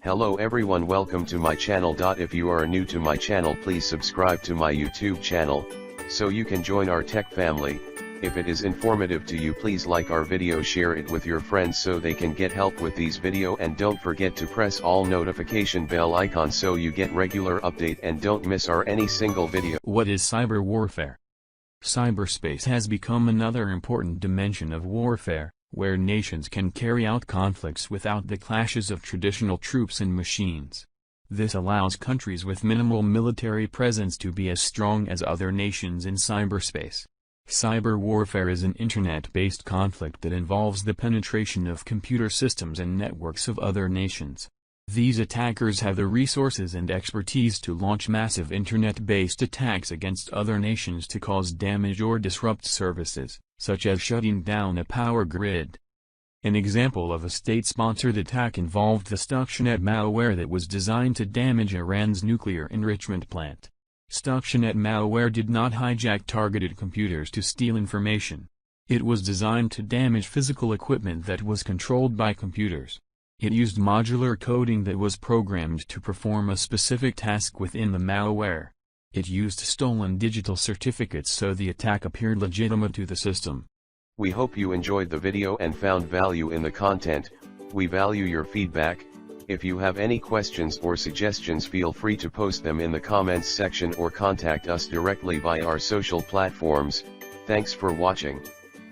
Hello everyone, welcome to my channel. If you are new to my channel, please subscribe to my YouTube channel, so you can join our tech family. If it is informative to you, please like our video, share it with your friends so they can get help with these video, and don't forget to press all notification bell icon so you get regular update and don't miss any single video. What is cyber warfare? Cyberspace has become another important dimension of warfare, where nations can carry out conflicts without the clashes of traditional troops and machines. This allows countries with minimal military presence to be as strong as other nations in cyberspace. Cyber warfare is an internet-based conflict that involves the penetration of computer systems and networks of other nations. These attackers have the resources and expertise to launch massive internet-based attacks against other nations to cause damage or disrupt services, such as shutting down a power grid. An example of a state-sponsored attack involved the Stuxnet malware that was designed to damage Iran's nuclear enrichment plant. Stuxnet malware did not hijack targeted computers to steal information. It was designed to damage physical equipment that was controlled by computers. It used modular coding that was programmed to perform a specific task within the malware. It used stolen digital certificates so the attack appeared legitimate to the system. We hope you enjoyed the video and found value in the content. We value your feedback. If you have any questions or suggestions, feel free to post them in the comments section or contact us directly via our social platforms. Thanks for watching.